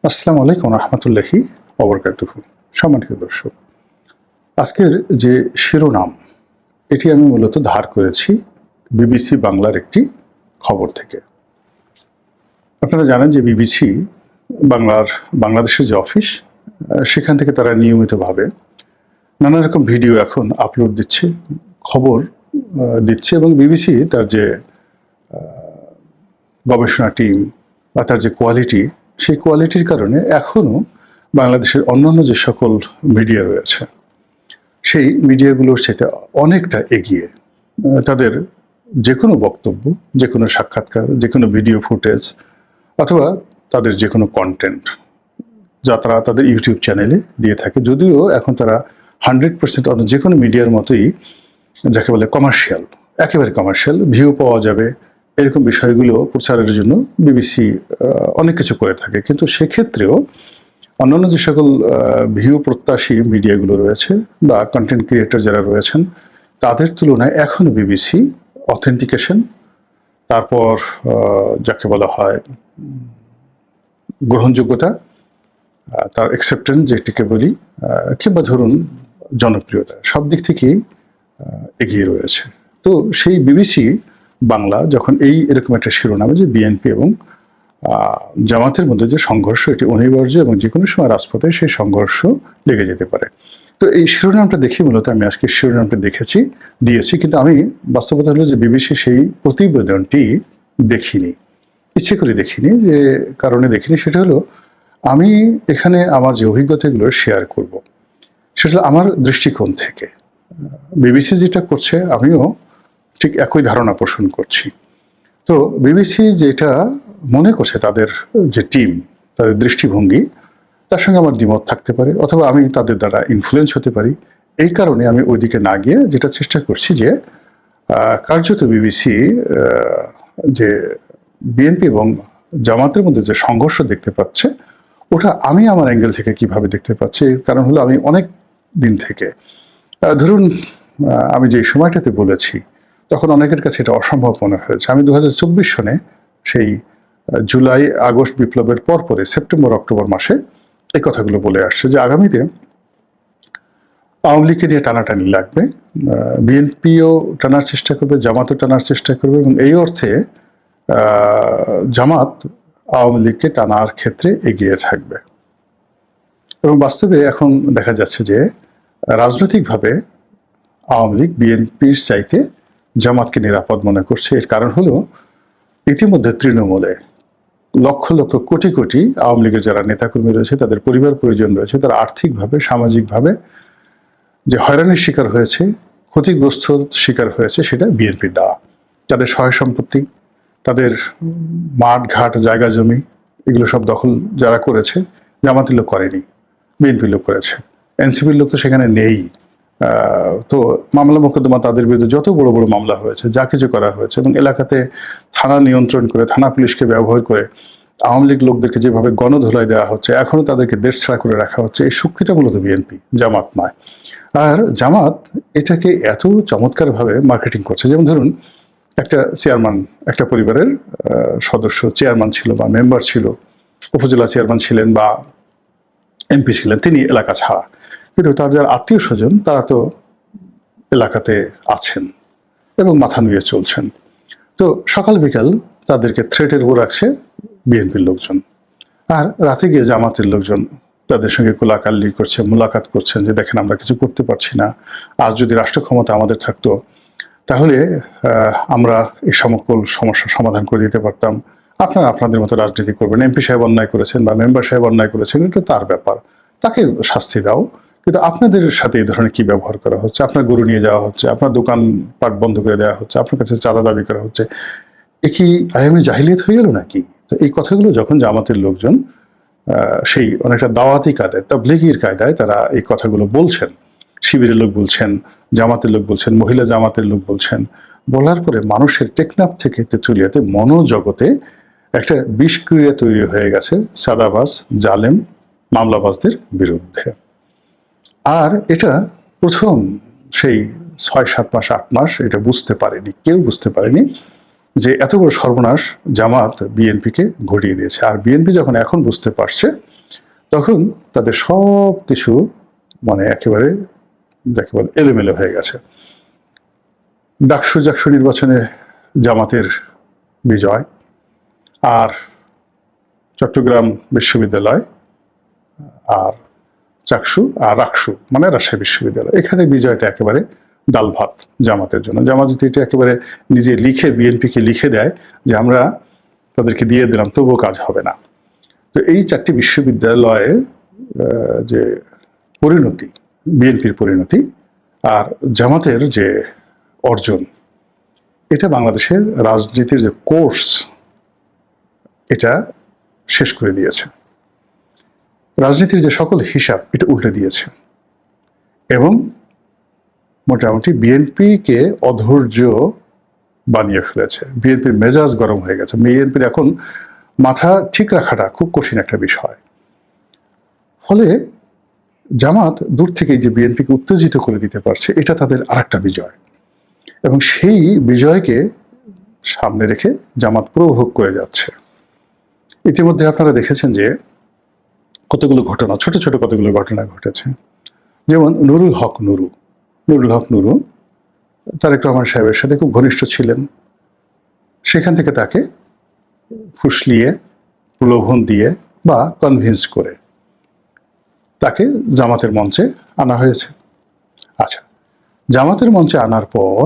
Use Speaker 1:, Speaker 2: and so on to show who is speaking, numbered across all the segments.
Speaker 1: আসসালামু আলাইকুম রহমতুল্লাহি ওবরকাতুহু। সম্মানিত দর্শক, আজকের যে শিরোনাম এটি আমি মূলত ধার করেছি বিবিসি বাংলার একটি খবর থেকে। আপনারা জানেন যে বিবিসি বাংলাদেশের যে অফিস, সেখান থেকে তারা নিয়মিতভাবে নানা রকম ভিডিও এখন আপলোড দিচ্ছে, খবর দিচ্ছে, এবং বিবিসি তার যে গবেষণা টিম বা তার যে কোয়ালিটি, সেই কোয়ালিটির কারণে এখনও বাংলাদেশের অন্যান্য যে সকল মিডিয়া রয়েছে সেই মিডিয়াগুলোর সাথে অনেকটা এগিয়ে। তাদের যে কোনো বক্তব্য, যে কোনো সাক্ষাৎকার, যে কোনো ভিডিও ফুটেজ অথবা তাদের যে কোনো কন্টেন্ট যা তারা তাদের ইউটিউব চ্যানেলে দিয়ে থাকে, যদিও এখন তারা 100% অন্য যে কোনো মিডিয়ার মতোই যাকে বলে কমার্শিয়াল, একেবারে কমার্শিয়াল ভিউ পাওয়া যাবে এরকম বিষয়গুলো প্রচারের জন্য বিবিসি অনেক কিছু করে থাকে। কিন্তু সেক্ষেত্রেও অন্যান্য যে সকল ভিউ প্রত্যাশী মিডিয়াগুলো রয়েছে বা কন্টেন্ট ক্রিয়েটর যারা রয়েছেন, তাদের তুলনায় এখনো বিবিসি অথেন্টিকেশন, তারপর যাকে বলা হয় গ্রহণযোগ্যতা, তার অ্যাকসেপ্টেন্স যেটিকে বলি, কিংবা ধরুন জনপ্রিয়তা, সব দিক থেকেই এগিয়ে রয়েছে। তো সেই বিবিসি বাংলা যখন এরকম একটা শিরোনামে যে বিএনপি এবং জামাতের মধ্যে যে সংঘর্ষ, এটি অনিবার্য এবং যে কোনো সময় রাজপথে সেই সংঘর্ষ লেগে যেতে পারে। তো এই শিরোনামটা দেখে মূলত আমি আজকে শিরোনামটা দিয়েছি, কিন্তু আমি বাস্তবতা হলো যে বিবিসি সেই প্রতিবেদনটি দেখিনি, ইচ্ছে করে দেখিনি। যে কারণে দেখিনি সেটা হলো, আমি এখানে আমার যে অভিজ্ঞতাগুলো শেয়ার করব সেটা আমার দৃষ্টিকোণ থেকে। বিবিসি যেটা করছে আমিও ঠিক একই ধারণা পোষণ করছি। তো বিবিসি যেটা মনে করছে, তাদের যে টিম, তাদের দৃষ্টিভঙ্গি, তার সঙ্গে আমার দ্বিমত থাকতে পারে, অথবা আমি তাদের দ্বারা ইনফ্লুয়েন্স হতে পারি। এই কারণে আমি ওইদিকে না গিয়ে যেটা চেষ্টা করছি যে কার্যত বিবিসি যে বিএনপি এবং জামাতের মধ্যে যে সংঘর্ষ দেখতে পাচ্ছে, ওটা আমি আমার অ্যাঙ্গেল থেকে কিভাবে দেখতে পাচ্ছি। এর কারণ হলো, আমি অনেক দিন থেকে ধরুন আমি যে সময়টাতে বলেছি তখন অনেকের কাছে এটা অসম্ভব মনে হয়েছে। আমি 2024 সনে সেই জুলাই আগস্ট বিপ্লবের পরে সেপ্টেম্বর অক্টোবর মাসে এই কথাগুলো বলে আসছে যে আগামীতে আওয়ামী লীগকে নিয়ে টানাটানি লাগবে, বিএনপিও টানার চেষ্টা করবে, জামাতও টানার চেষ্টা করবে, এবং এই অর্থে জামাত আওয়ামী লীগকে টানার ক্ষেত্রে এগিয়ে থাকবে। এবং বাস্তবে এখন দেখা যাচ্ছে যে রাজনৈতিকভাবে আওয়ামী লীগ বিএনপির চাইতে জামাতকে নিরাপদ মনে করছে। এর কারণ হলো, ইতিমধ্যে তৃণমূলে লক্ষ লক্ষ কোটি কোটি আওয়ামী লীগের যারা নেতাকর্মী রয়েছে, তাদের পরিবার পরিজন রয়েছে, তারা আর্থিকভাবে সামাজিকভাবে যে হয়রানির শিকার হয়েছে, ক্ষতিগ্রস্ত শিকার হয়েছে, সেটা বিএনপির দেওয়া। তাদের সহায় সম্পত্তি, তাদের মাঠ ঘাট জায়গা জমি, এগুলো সব দখল যারা করেছে, জামাতের লোক করেনি, বিএনপির লোক করেছে। এনসিপির লোক তো সেখানে নেই। তো মামলা মোকদ্দমা তাদের বিরুদ্ধে যত বড় বড় মামলা হয়েছে, যা কিছু করা হয়েছে, এবং এলাকাতে থানা নিয়ন্ত্রণ করে, থানা পুলিশকে ব্যবহার করে আওয়ামী লীগ লোকদেরকে যেভাবে গণধোলাই দেওয়া হচ্ছে, এখনো তাদেরকে দেশ ছাড়া করে রাখা হচ্ছে, এই শক্তিটা মূলত বিএনপি, জামাত নয়। আর জামাত এটাকে এত চমৎকারভাবে মার্কেটিং করছে। যেমন ধরুন, একটা চেয়ারম্যান, একটা পরিবারের সদস্য চেয়ারম্যান ছিল বা মেম্বার ছিল, উপজেলা চেয়ারম্যান ছিলেন বা এমপি ছিলেন, তিনি এলাকা ছাড়া, কিন্তু তার যারা আত্মীয় স্বজন তারা তো এলাকাতে আছেন এবং মাথা নুয়ে চলছেন। তো সকাল বিকাল তাদেরকে থ্রেটের উপর রাখছে বিএনপির লোকজন, আর রাতে গিয়ে জামাতের লোকজন তাদের সঙ্গে কোলাকাল্লি করছে, মোলাকাত করছেন যে দেখেন আমরা কিছু করতে পারছি না, আজ যদি রাষ্ট্র ক্ষমতা আমাদের থাকতো তাহলে আমরা এই সকল সমস্যার সমাধান করে দিতে পারতাম, আপনারা আপনাদের মতো রাজনীতি করবেন, এমপি সাহেব অন্যায় করেছেন বা মেম্বার সাহেব অন্যায় করেছেন, এটা তার ব্যাপার, তাকে শাস্তি দাও, কিন্তু আপনাদের সাথে এই ধরনের কি ব্যবহার করা হচ্ছে, আপনার গরু নিয়ে যাওয়া হচ্ছে, আপনার দোকান পাট বন্ধ করে দেওয়া হচ্ছে, আপনার কাছে চাঁদা দাবি করা হচ্ছে, এ কি আইএমএ জাহিলিয়াত হয়ে গেল নাকি? তো এই কথাগুলো যখন জামাতের লোকজন সেই অনেকটা দাওয়াতি কায়দায়, তাবলীগীর কায়দায় তারা এই কথাগুলো বলছেন, শিবিরের লোক বলছেন, জামাতের লোক বলছেন, মহিলা জামাতের লোক বলছেন, বলার পরে মানুষের টেকনাফ থেকে তেঁতুলিয়াতে মনোজগতে একটা বিষক্রিয়া তৈরি হয়ে গেছে চাঁদাবাজ, জালেম, মামলাবাজদের বিরুদ্ধে। আর এটা প্রথম সেই 6-7 মাস 8 মাস এটা বুঝতে পারেনি, কেউ বুঝতে পারেনি যে এত বড় সর্বনাশ জামাত বিএনপিকে ঘটিয়ে দিয়েছে। আর বিএনপি যখন এখন বুঝতে পারছে তখন তাদের সব কিছু মানে একেবারে যাকে বলে এলোমেলো হয়ে গেছে। ডাকসু নির্বাচনে জামাতের বিজয়, আর চট্টগ্রাম বিশ্ববিদ্যালয়, আর চাকসু আর রাকসু মানে রাজশাহী বিশ্ববিদ্যালয়, এখানে বিজয়টা একেবারে ডাল ভাত জামাতের জন্য। জামাত যদি এটা একেবারে নিজে লিখে বিএনপিকে লিখে দেয় যে আমরা তাদেরকে দিয়ে দিলাম তবুও কাজ হবে না। তো এই চারটি বিশ্ববিদ্যালয়ে যে পরিণতি, বিএনপির পরিণতি আর জামাতের যে অর্জন, এটা বাংলাদেশের রাজনীতির যে কোর্স এটা শেষ করে দিয়েছে। রাজনীতির যে সকল হিসাব এটা উল্টে দিয়েছে এবং মোটামুটি বিএনপিকে অধৈর্য বানিয়ে ফেলেছে। বিএনপির মেজাজ গরম হয়ে গেছে। বিএনপির এখন মাথা ঠিক রাখাটা খুব কঠিন একটা বিষয়। ফলে জামাত দূর থেকেই যে বিএনপিকে উত্তেজিত করে দিতে পারছে, এটা তাদের আরেকটা বিজয়। এবং সেই বিজয়কে সামনে রেখে জামাত প্রভোগ করে যাচ্ছে। ইতিমধ্যে আপনারা দেখেছেন যে কতগুলো ঘটনা, ছোট ছোট কতগুলো ঘটনা ঘটেছে। যেমন নুরুল হক নুরু তারেক রহমান সাহেবের সাথে খুব ঘনিষ্ঠ ছিলেন। সেখান থেকে তাকে ফুসলিয়ে, প্রলোভন দিয়ে বা কনভিন্স করে তাকে জামাতের মঞ্চে আনা হয়েছে। আচ্ছা, জামাতের মঞ্চে আনার পর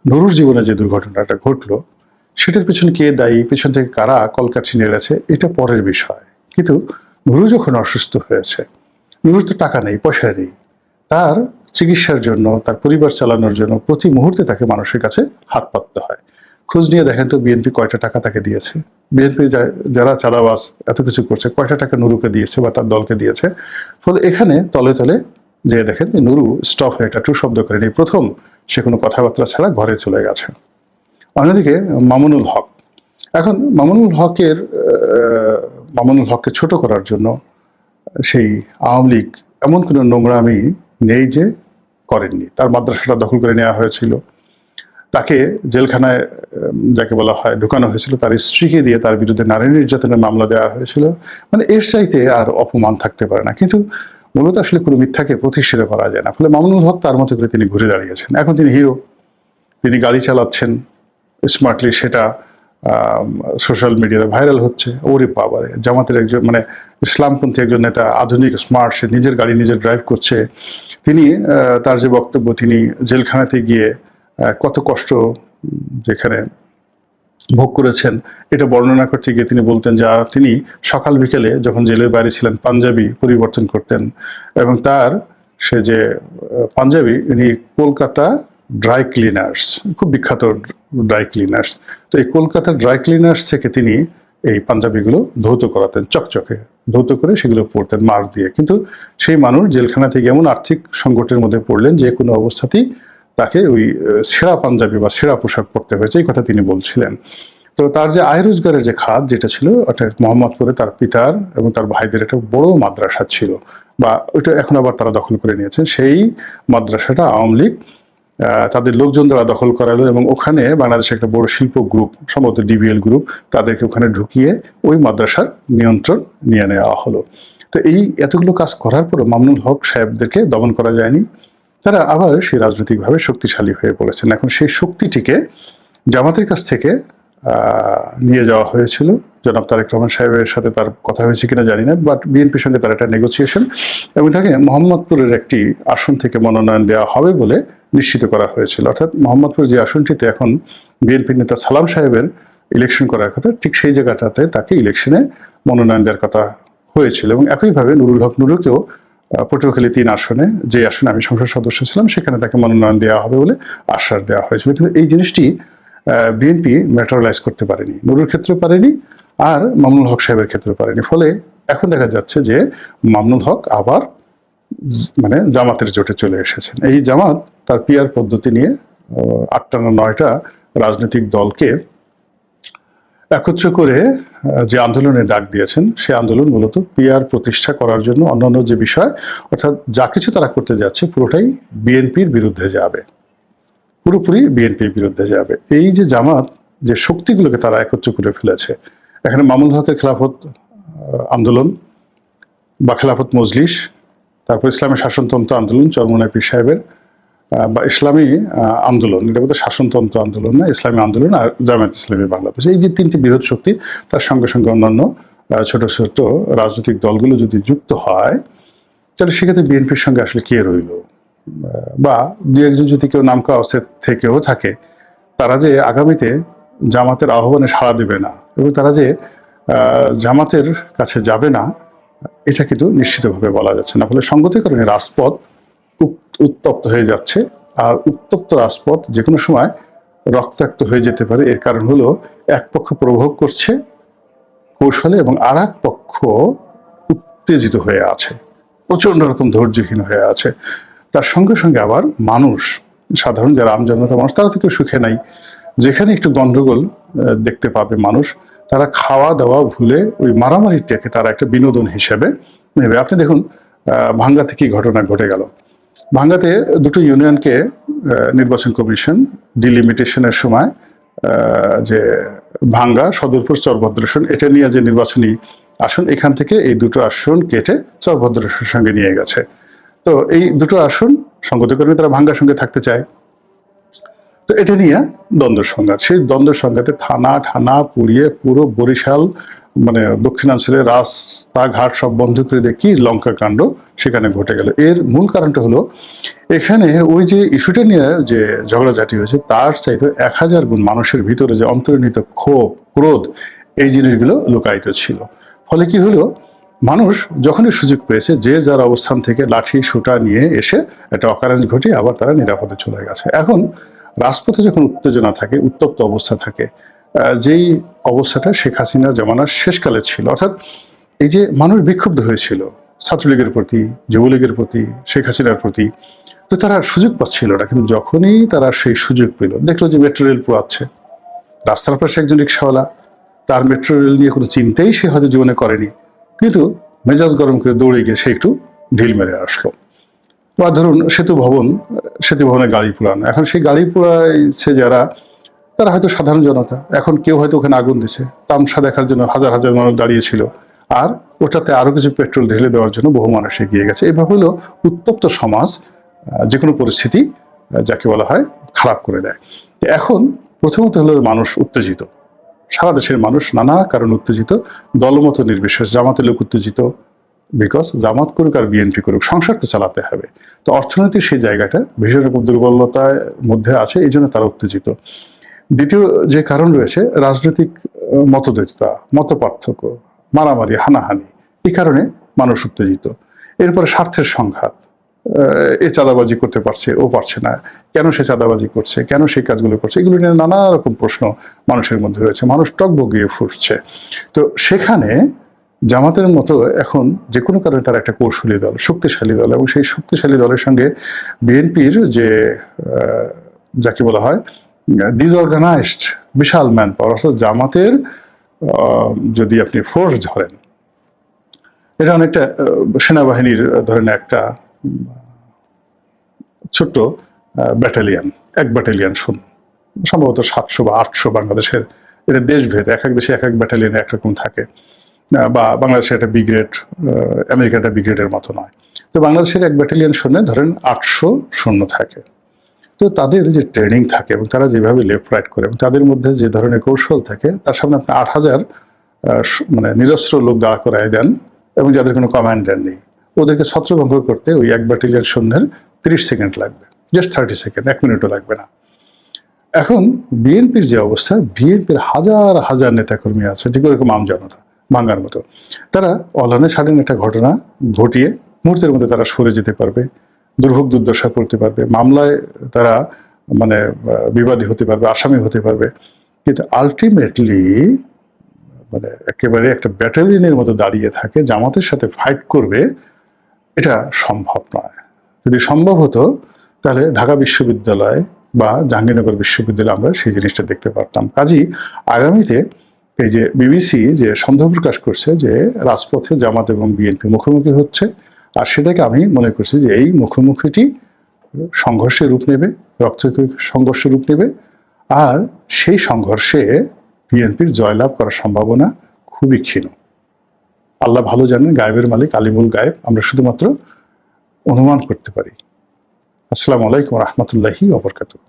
Speaker 1: নুরুর জীবনে যে দুর্ঘটনাটা ঘটলো, সেটার পিছনে কে দায়ী, পিছন থেকে কারা কলকাঠি নেড়েছে, এটা পরের বিষয়। কিন্তু নুরু যখন অসুস্থ হয়েছে, নুরুর তো টাকা নেই, পয়সা নেই, তার চিকিৎসার জন্য, তার পরিবার চালানোর জন্য প্রতি মুহূর্তে তাকে মানুষের কাছে হাত পাততে হয়। খোঁজ নিয়ে দেখেন তো বিএনপি কয়টা টাকা তাকে দিয়েছে। বিএনপি যারা চাঁদাবাজ এত কিছু করছে, কয়টা টাকা নুরুকে দিয়েছে বা তার দলকে দিয়েছে। ফলে এখানে তলে তলে যে দেখেন যে নুরু স্টপ হয়ে একটা টু শব্দ করেনি, প্রথম সে কোনো কথাবার্তা ছাড়া ঘরে চলে গেছে। অন্যদিকে মামুনুল হক, এখন মামুনুল হককে ছোট করার জন্য সেই আওয়ামী লীগ এমন কোনো নোংরামি নেই যে করেননি। তার মাদ্রাসাটা দখল করে নেওয়া হয়েছিল, তাকে জেলখানায় যাকে বলা হয় ঢুকানো হয়েছিল, তার স্ত্রীকে দিয়ে তার বিরুদ্ধে নারী নির্যাতনের মামলা দেওয়া হয়েছিল। মানে এর চাইতে আর অপমান থাকতে পারে না। কিন্তু মূলত আসলে কোনো মিথ্যাকে প্রতিষ্ঠিত করা যায় না। ফলে মামুনুল হক তার মতো করে তিনি ঘুরে দাঁড়িয়েছেন। এখন তিনি হিরো, তিনি গাড়ি চালাচ্ছেন স্মার্টলি, সেটা সোশ্যাল মিডিয়াতে ভাইরাল হচ্ছে। ওরে বাবারে, জামাতের একজন মানে ইসলামপন্থী একজন নেতা, আধুনিক স্মার্ট, সে নিজের গাড়ি নিজে ড্রাইভ করছে। তিনি তার যে বক্তব্য, তিনি জেলখানাতে গিয়ে কত কষ্ট যেখানে ভোগ করেছেন, এটা বর্ণনা করতে গিয়ে তিনি বলতেন যে তিনি সকাল বিকেলে যখন জেলের বাইরে ছিলেন পাঞ্জাবি পরিবর্তন করতেন, এবং তার সে যে পাঞ্জাবি, ইনি কলকাতা ড্রাই ক্লিনার্স, খুব বিখ্যাত ড্রাই ক্লিনার্স, তো এই কলকাতার ড্রাই ক্লিনার্স থেকে তিনি এই পাঞ্জাবিগুলো ধৌত করাতেন, চকচকে ধৌত করে সেগুলো পরতেন মার দিয়ে। কিন্তু সেই মানুষ জেলখানা থেকে এমন আর্থিক সংকটের মধ্যে পড়লেন যে কোনো অবস্থাতেই তাকে ওই সেরা পাঞ্জাবি বা সেরা পোশাক পরতে হয়েছে, এই কথা তিনি বলছিলেন। তো তার যে আয় রোজগারের যে খাত যেটা ছিল, ওটা মোহাম্মদপুরে তার পিতার এবং তার ভাইদের একটা বড় মাদ্রাসা ছিল, বা ওইটা এখন আবার তারা দখল করে নিয়েছেন। সেই মাদ্রাসাটা আওয়ামী লীগ তাদের লোকজন দ্বারা দখল করালো, এবং ওখানে বাংলাদেশের একটা বড় শিল্প গ্রুপ, সম্ভবত ডিবিএল গ্রুপ, তাদেরকে ওখানে ঢুকিয়ে ওই মাদ্রাসার নিয়ন্ত্রণ নিয়ে নেওয়া হলো। তো এই এতগুলো কাজ করার পরও মামুনুল হক সাহেবদেরকে দমন করা যায়নি। তারা আবার সেই রাজনৈতিকভাবে শক্তিশালী হয়ে পড়েছেন। এখন সেই শক্তিটিকে জামাতের কাছ থেকে নিয়ে যাওয়া হয়েছিল। জনাব তারেক রহমান সাহেবের সাথে তার কথা হয়েছে কিনা জানি না, বাট বিএনপির সঙ্গে তার একটা নেগোসিয়েশন, এবং তাকে মোহাম্মদপুরের একটি আসন থেকে মনোনয়ন দেওয়া হবে বলে নিশ্চিত করা হয়েছিল। অর্থাৎ মোহাম্মদপুর যে আসনটিতে এখন বিএনপির নেতা সালাম সাহেবের ইলেকশন করার কথা, ঠিক সেই জায়গাটাতে তাকে ইলেকশনে মনোনয়ন দেওয়ার কথা হয়েছিল। এবং একইভাবে নুরুল হক নুরুকেও পটুয়াখালী 3 আসনে, যে আসনে আমি সংসদ সদস্য ছিলাম, সেখানে তাকে মনোনয়ন দেওয়া হবে বলে আশ্বাস দেওয়া হয়েছিল। কিন্তু এই জিনিসটি বিএনপি ম্যাটারালাইজ করতে পারেনি, নুরুর ক্ষেত্রে পারেনি, আর মামুনুল হক সাহেবের ক্ষেত্রে পারেনি। ফলে এখন দেখা যাচ্ছে যে মামুনুল হক আবার মানে জামাতের জোটে চলে এসেছেন। এই জামাত তার পিআর পদ্ধতি নিয়ে 8টা না 9টা রাজনৈতিক দলকে একত্র করে যে আন্দোলনের ডাক দিয়েছেন, সেই আন্দোলন মূলত পিআর প্রতিষ্ঠা করার জন্য। অন্যান্য যে বিষয়, অর্থাৎ যা কিছু তারা করতে যাচ্ছে পুরোটাই বিএনপির বিরুদ্ধে যাবে, পুরোপুরি বিএনপির বিরুদ্ধে যাবে। এই যে জামাত যে শক্তিগুলোকে তারা একত্র করে ফেলেছে, এখানে মামুনুল হকের খেলাফত আন্দোলন, বা খেলাফত মজলিস, তারপর ইসলামী শাসনতন্ত্র আন্দোলন চরমোনাই পীর সাহেবের, বা ইসলামী আন্দোলন, এটা বোধহয় শাসনতন্ত্র আন্দোলন না, ইসলামী আন্দোলন, আর জামায়াত ইসলামী বাংলাদেশ, এই যে তিনটি বৃহৎ শক্তি, তার সঙ্গে সঙ্গে অন্যান্য ছোট ছোট রাজনৈতিক দলগুলো যদি যুক্ত হয়, তাহলে সেক্ষেত্রে বিএনপির সঙ্গে আসলে কে রইল, বা দু একজন যদি কেউ নামকা অবস্থায় থেকেও থাকে, তারা যে আগামীতে জামাতের আহ্বানে সাড়া দেবে না এবং তারা যে জামাতের কাছে যাবে না, এটা কিন্তু নিশ্চিতভাবে বলা যাচ্ছে না। ফলে সঙ্গতির কারণে রাজপথ উত্তপ্ত হয়ে যাচ্ছে, আর উত্তপ্ত রাজপথ যে কোনো সময় রক্তাক্ত হয়ে যেতে পারে। এর কারণ হলো এক পক্ষ প্রভোগ করছে কৌশলে এবং আর এক পক্ষ উত্তেজিত হয়ে আছে, প্রচন্ড রকম ধৈর্যহীন হয়ে আছে। তার সঙ্গে সঙ্গে আবার মানুষ, সাধারণ যারা আমজনতা মানুষ, তারা তো কেউ সুখে নাই। যেখানে একটু গন্ডগোল দেখতে পাবে মানুষ, তারা খাওয়া দাওয়া ভুলে ওই মারামারিটাকে তারা একটা বিনোদন হিসেবে নেবে। আপনি দেখুন ভাঙ্গাতে কি ঘটনা ঘটে গেল। ভাঙ্গাতে দুটো ইউনিয়নকে নির্বাচন কমিশন ডিলিমিটেশনের সময় যে ভাঙ্গা, সদরপুর, চরভদ্রেশ্বর, এটা নিয়ে যে নির্বাচনী আসন, এখান থেকে এই দুটো আসন কেটে চরভদ্রেশ্বরের সঙ্গে নিয়ে গেছে। তো এই দুটো আসন সংগতকর্মী তারা ভাঙ্গার সঙ্গে থাকতে চায়। তো এটা নিয়ে দ্বন্দ্ব সংঘাত, সেই দ্বন্দ্ব সংঘাতে থানা ঠানা পুড়িয়ে পুরো বরিশাল মানে দক্ষিণাঞ্চলের রাস্তাঘাট সব বন্ধ করে দিয়ে কি লঙ্কা কাণ্ড সেখানে ঘটে গেল। এর মূল কারণটা হলো এখানে ওই যে ইস্যুটা নিয়ে যে ঝগড়াঝাটি হয়েছে, তার চাইতে 1000 গুণ মানুষের ভিতরে যে অন্তর্নিহিত ক্ষোভ, ক্রোধ, এই জিনিসগুলো লুকায়িত ছিল। ফলে কি হলো, মানুষ যখনই সুযোগ পেয়েছে যে যার অবস্থান থেকে লাঠি সোঁটা নিয়ে এসে একটা অকারেন্স ঘটিয়ে আবার তারা নিরাপদে চলে গেছে। এখন রাজপথে যখন উত্তেজনা থাকে, উত্তপ্ত অবস্থা থাকে, যেই অবস্থাটা শেখ হাসিনার জামানার শেষকালে ছিল, অর্থাৎ এই যে মানুষ বিক্ষুব্ধ হয়েছিল ছাত্রলীগের প্রতি, যুবলীগের প্রতি, শেখ হাসিনার প্রতি, তো তারা সুযোগ পাচ্ছিল না। কিন্তু যখনই তারা সেই সুযোগ পেল, দেখলো যে মেট্রো রেল পোয়াচ্ছে, রাস্তার পাশে একজন রিক্সাওয়ালা, তার মেট্রো রেল নিয়ে কোনো চিন্তাই সে হয়তো জীবনে করেনি, কিন্তু মেজাজ গরম করে দৌড়ে গিয়ে সে একটু ঢিল মেরে আসলো। বা ধরুন সেতু ভবন, সেতু ভবনে গাড়ি পোড়ানো, এখন সেই গাড়ি পোড়াইছে যারা, তারা হয়তো সাধারণ জনতা। এখন কেউ হয়তো ওখানে আগুন দিছে, তামসা দেখার জন্য হাজার হাজার মানুষ দাঁড়িয়েছিল, আর ওটাতে আরো কিছু পেট্রোল ঢেলে দেওয়ার জন্য বহু মানুষ এগিয়ে গেছে। এভাবে হলো উত্তপ্ত সমাজ যে কোনো পরিস্থিতি যাকে বলা হয় খারাপ করে দেয়। এখন প্রথমত হলো মানুষ উত্তেজিত, সারা দেশের মানুষ নানা কারণ উত্তেজিত, দলমত নির্বিশেষ। জামাতের লোক উত্তেজিত, বিকজ জামাত করুক আর বিএনপি করুক, সংসার তো চালাতে হবে। তো অর্থনৈতিক সেই জায়গাটা ভীষণ রকম দুর্বলতার মধ্যে আছে, এই জন্য তারা উত্তেজিত। দ্বিতীয় যে কারণ রয়েছে, রাজনৈতিক মতদ্বৈততা, মত পার্থক্য, মারামারি, হানাহানি, এই কারণে মানুষ উত্তেজিত। এরপরে স্বার্থের সংঘাত, এ চাঁদাবাজি করতে পারছে, ও পারছে না, কেন সে চাঁদাবাজি করছে, কেন সেই কাজগুলো করছে, এগুলো নিয়ে নানা রকম প্রশ্ন মানুষের মধ্যে রয়েছে, মানুষ টকবগিয়ে ফুটছে। তো সেখানে জামাতের মতো এখন যে কোনো কারণে তারা একটা কৌশলী দল, শক্তিশালী দল, এবং সেই শক্তিশালী দলের সঙ্গে বিএনপির যে যাকে বলা হয় ডিসঅর্গানাইজড বিশাল ম্যান পাওয়ার, অর্থাৎ জামাতের যদি আপনি ফোর্স ধরেন, এটা অনেকটা সেনাবাহিনীর ধরেন একটা ছোট্ট ব্যাটালিয়ান, এক ব্যাটালিয়ান সম্ভবত 700 বা 800 বাংলাদেশের, এটা দেশভেদ, এক এক দেশে এক এক ব্যাটালিয়ানে একরকম থাকে, বা বাংলাদেশের একটা ব্রিগেড, আমেরিকার একটা ব্রিগেডের মতো নয়। তো বাংলাদেশের এক ব্যাটালিয়ান সৈন্যে ধরেন 800 সৈন্য থাকে। তো তাদের যে ট্রেনিং থাকে এবং তারা যেভাবে লেফট রাইট করে এবং তাদের মধ্যে যে ধরনের কৌশল থাকে, তার সামনে আপনি 8000 মানে নিরস্ত্র লোক দাঁড়া করায় দেন এবং যাদের কোনো কমান্ডার নেই, ওদেরকে ছত্রভঙ্গ করতে ওই এক ব্যাটালিয়ান সৈন্যের 30 সেকেন্ড লাগবে, জাস্ট 30 সেকেন্ড, 1 মিনিটও লাগবে না। এখন বিএনপির যে অবস্থা, বিএনপির হাজার হাজার নেতাকর্মী আছে, ঠিক ওরকম আমজনতা ভাঙ্গার মতো, তারা অলানে ছাড়েন একটা ঘটনা ঘটিয়ে মুহূর্তের মধ্যে তারা সরে যেতে পারবে, দুর্ভোগ দুর্দশা করতে পারবে, মামলায় তারা মানে বিবাদী হতে পারবে, আসামি হতে পারবে, কিন্তু আলটিমেটলি মানে একেবারে একটা ব্যাটালিয়নের মতো দাঁড়িয়ে থাকে জামাতের সাথে ফাইট করবে, এটা সম্ভব নয়। যদি সম্ভব হতো তাহলে ঢাকা বিশ্ববিদ্যালয় বা জাহাঙ্গীরনগর বিশ্ববিদ্যালয়ে আমরা সেই জিনিসটা দেখতে পারতাম। কাজেই আগামীতে এই যে বিবিসি যে সন্দেহ প্রকাশ করছে যে রাজপথে জামাত এবং বিএনপি মুখোমুখি হচ্ছে, আর সেটাকে আমি মনে করছি যে এই মুখোমুখিটি সংঘর্ষের রূপ নেবে, রক্তক্ষয়ী সংঘর্ষের রূপ নেবে, আর সেই সংঘর্ষে বিএনপির জয়লাভ করার সম্ভাবনা খুবই ক্ষীণ। আল্লাহ ভালো জানেন, গায়েবের মালিক, আলিমুল গায়েব, আমরা শুধুমাত্র অনুমান করতে পারি। আসসালামু আলাইকুম রহমতুল্লাহি ওয়া বারাকাতুহু।